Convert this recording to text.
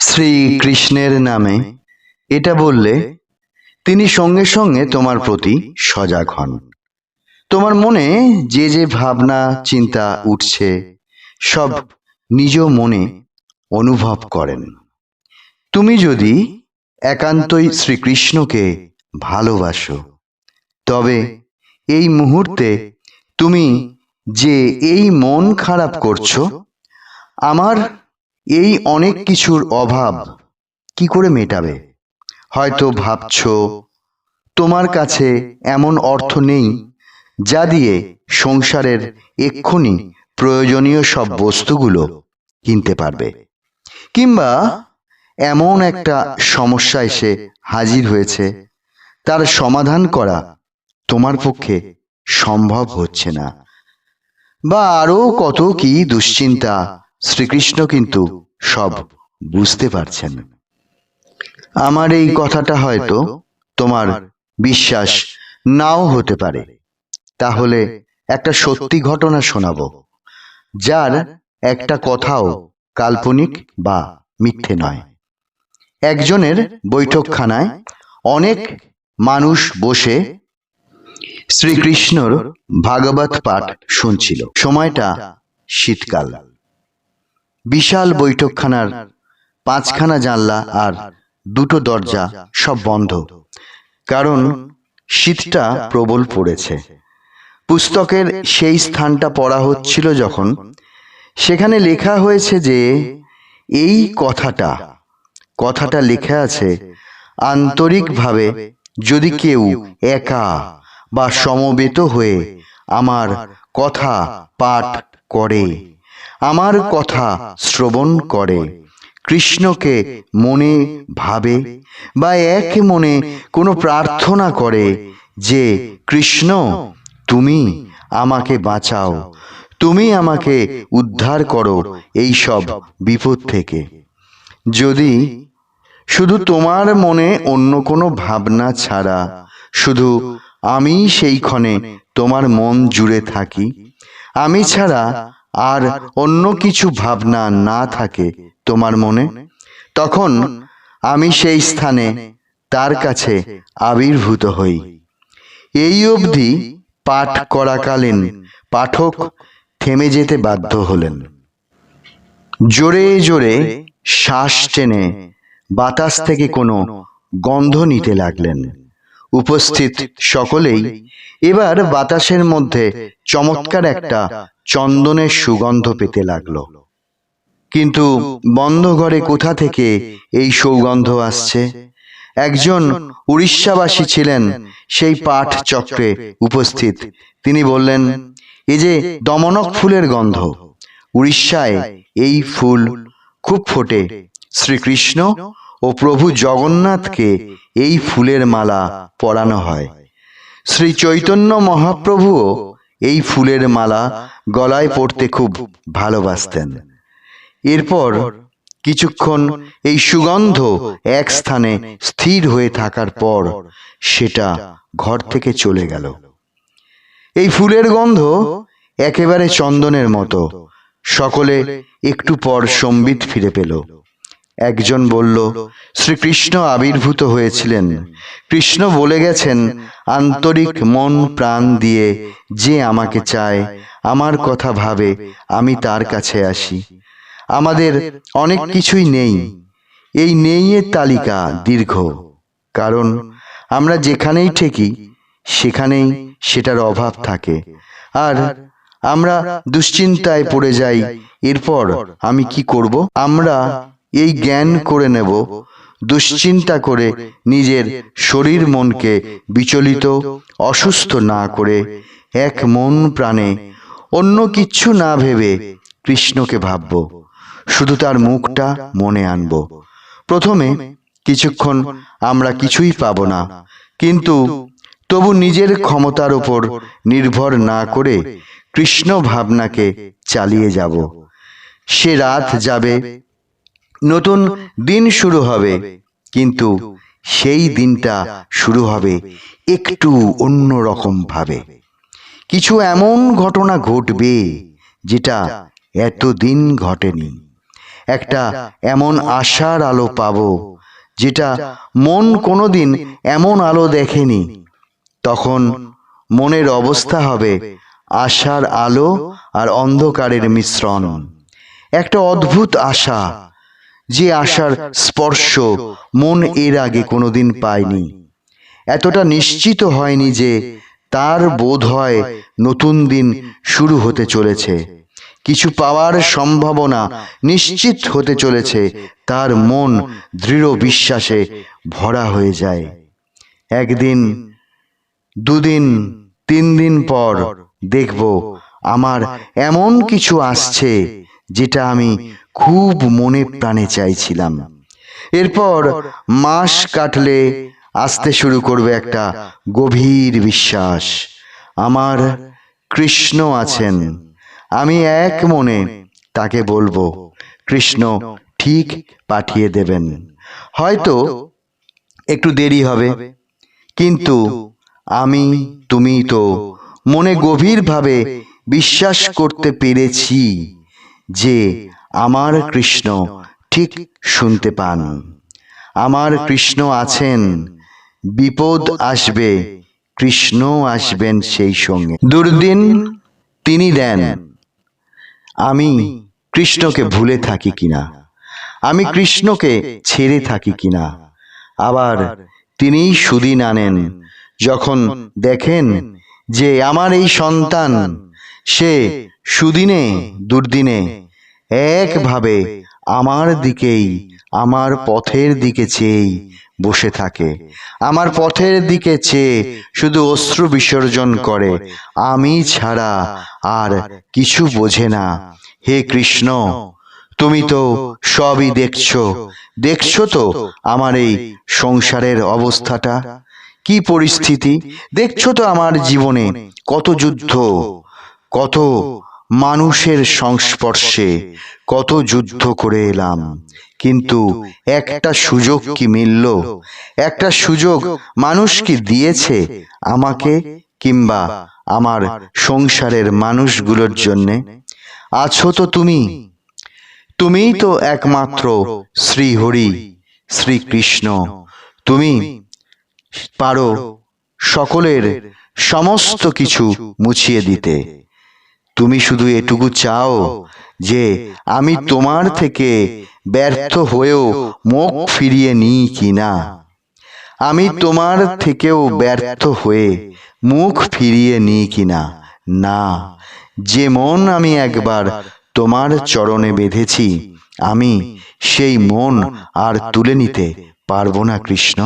শ্রীকৃষ্ণের নামে এটা বললে তিনি সঙ্গে সঙ্গে তোমার প্রতি সজাগ হন। তোমার মনে যে যে ভাবনা চিন্তা উঠছে সব নিজ মনে অনুভব করেন। তুমি যদি একান্তই শ্রীকৃষ্ণকে ভালোবাসো তবে এই মুহূর্তে তুমি যে এই মন খারাপ করছো, আমার এই অনেক কিছুর অভাব কি করে মেটাবে? হয়তো ভাবছো তোমার কাছে এমন অর্থ নেই যা দিয়ে সংসারের এক্ষুনি প্রয়োজনীয় সব বস্তুগুলো কিনতে পারবে, কিংবা এমন একটা সমস্যা এসে হাজির হয়েছে তার সমাধান করা তোমার পক্ষে সম্ভব হচ্ছে না, বা আরো কত কি দুশ্চিন্তা শ্রীকৃষ্ণ কিন্তু সব বুঝতে পারছেন। আমার এই কথাটা হয়তো তোমার বিশ্বাস নাও হতে পারে, তাহলে একটা সত্যি ঘটনা শোনাবো, যার একটা কথাও কাল্পনিক বা মিথ্যে নয়। একজনের বৈঠকখানায় অনেক মানুষ বসে শ্রীকৃষ্ণর ভাগবত পাঠ শুনছিল। সময়টা শীতকাল। বিশাল বৈঠকখানার 5খানা জানলা আর 2টো দরজা সব বন্ধ, কারণ শীতটা প্রবল পড়েছে। পুস্তকের সেই স্থানটা পড়া হচ্ছিল যখন, সেখানে লেখা হয়েছে যে এই কথাটা লেখা আছে, আন্তরিকভাবে যদি কেউ একা বা সমবেত হয়ে আমার কথা পাঠ করে, আমার কথা শ্রবণ করে, কৃষ্ণকে মনে ভাবে বা এক মনে কোনো প্রার্থনা করে যে কৃষ্ণ তুমি আমাকে বাঁচাও, তুমি আমাকে উদ্ধার করো এই সব বিপদ থেকে। যদি শুধু তোমার মনে অন্য কোনো ভাবনা ছাড়া শুধু আমি সেইক্ষণে তোমার মন জুড়ে থাকি, আমি ছাড়া আর অন্য কিছু ভাবনা না থাকে তোমার মনে, তখন আমি সেই স্থানে তার কাছে আবির্ভূত হই। এই অবধি পাঠ করাকালীন পাঠক থেমে যেতে বাধ্য হলেন। জোরে জোরে শ্বাস টেনে বাতাস থেকে কোনো গন্ধ নিতে লাগলেন। উপস্থিত সকলেই এবার বাতাসের মধ্যে চমৎকার একটা চন্দনের সুগন্ধ পেতে লাগলো। কিন্তু বন্ধ ঘরে কোথা থেকে এই সুগন্ধ আসছে? একজন উড়িষ্যাবাসী ছিলেন সেই পাঠ চক্রে উপস্থিত। তিনি বললেন, এ যে দমনক ফুলের গন্ধ। উড়িষ্যায় এই ফুল খুব ফোটে। শ্রীকৃষ্ণ ও প্রভু জগন্নাথকে এই ফুলের মালা পরানো হয়। শ্রী চৈতন্য মহাপ্রভুও এই ফুলের মালা গলায় পরতে খুব ভালোবাসতেন। এরপর কিছুক্ষণ এই সুগন্ধ এক স্থানে স্থির হয়ে থাকার পর সেটা ঘর থেকে চলে গেল। এই ফুলের গন্ধ একেবারে চন্দনের মতো। সকলে একটু পর সম্বিত ফিরে পেল। একজন বলল, শ্রীকৃষ্ণ আবির্ভূত হয়েছিলেন। কৃষ্ণ বলে গেছেন, আন্তরিক মন প্রাণ দিয়ে যে আমাকে চায়, আমার কথা ভাবে, আমি তার কাছে আসি। আমাদের অনেক কিছুই নেই। এই নেইয়ের তালিকা দীর্ঘ, কারণ আমরা যেখানেই ঠেকি সেখানেই সেটার অভাব থাকে, আর আমরা দুশ্চিন্তায় পড়ে যাই। এরপর আমি কি করব? আমরা এই জ্ঞান করে নেব, দুশ্চিন্তা করে নিজের শরীর মনকে বিচলিত অসুস্থ না করে এক মন প্রাণে অন্য কিচ্ছু না ভেবে কৃষ্ণকে ভাবব, শুধু তার মুখটা মনে আনব। প্রথমে কিছুক্ষণ আমরা কিছুই পাব না, কিন্তু তবু নিজের ক্ষমতার উপর নির্ভর না করে কৃষ্ণ ভাবনাকে চালিয়ে যাব। সে রাত যাবে, নতুন দিন শুরু হবে, কিন্তু সেই দিনটা শুরু হবে একটু অন্য রকম ভাবে। কিছু এমন ঘটনা ঘটবে যেটা এতদিন ঘটেনি। একটা এমন আশার আলো পাবো যেটা মন কোনোদিন এমন আলো দেখেনি। তখন মনের অবস্থা হবে আশার আলো আর অন্ধকারের মিশ্রণ। একটা অদ্ভুত আশা, যে আশার স্পর্শ মন এর আগে কোনোদিন পায়নি। এতটা নিশ্চিত হয়নি যে তার বোধ হয় নতুন দিন শুরু হতে চলেছে, কিছু পাওয়ার সম্ভাবনা নিশ্চিত হতে চলেছে। তার মন দৃঢ় বিশ্বাসে ভরা হয়ে যায়। একদিন, দুদিন, 3 দিন পর দেখব আমার এমন কিছু আসছে যেটা আমি খুব মনে প্রাণে চাইছিলাম। এরপর মাস কাটলে আসতে শুরু করবে একটা গভীর বিশ্বাস, আমার কৃষ্ণ আছেন। আমি এক মনে তাকে বলবো, কৃষ্ণ ঠিক পাঠিয়ে দেবেন। হয়তো একটু দেরি হবে, কিন্তু আমি, তুমি তো মনে গভীরভাবে বিশ্বাস করতে পেরেছি যে আমার কৃষ্ণ ঠিক শুনতে পান। আমার কৃষ্ণ আছেন, বিপদ আসবে, কৃষ্ণ আসবেন সেই সঙ্গে। দুর্দিন তিনি দেন। আমি কৃষ্ণকে ভুলে থাকি কিনা, আমি কৃষ্ণকে ছেড়ে থাকি কিনা। আবার তিনি সুদিন আনেন, যখন দেখেন যে আমার এই সন্তান, সে সুদিনে দুর্দিনে একভাবে আমার দিকেই, আমার পথের দিকে চেয়েই বসে থাকে। আমার পথের দিকে চেয়ে শুধু অশ্রু বিসর্জন করে, আমি ছাড়া আর কিছু বোঝে না। হে কৃষ্ণ, তুমি তো সবই দেখছো, দেখছো তো আমার এই সংসারের অবস্থাটা, কি পরিস্থিতি, দেখছো তো আমার জীবনে কত যুদ্ধ, কত মানুষের সংস্পর্শে কত যুদ্ধ করে এলাম, কিন্তু একটা সুযোগ কি মিলল? একটা সুযোগ মানুষ কি দিয়েছে আমাকে কিংবা আমার সংসারের মানুষগুলোর জন্যে? আছো তো তুমি, তুমিই তো একমাত্র শ্রীহরি, শ্রীকৃষ্ণ। তুমি পারো সকলের সমস্ত কিছু মুছিয়ে দিতে। তুমি শুধু এটুকু চাও যে আমি তোমার থেকে ব্যর্থ হয়েও মুখ ফিরিয়ে নিই কিনা। আমি তোমার থেকেও ব্যর্থ হয়ে মুখ ফিরিয়ে নিই কিনা। না, যে মন আমি একবার তোমার চরণে বেঁধেছি, আমি সেই মন আর তুলে নিতে পারবো না কৃষ্ণ।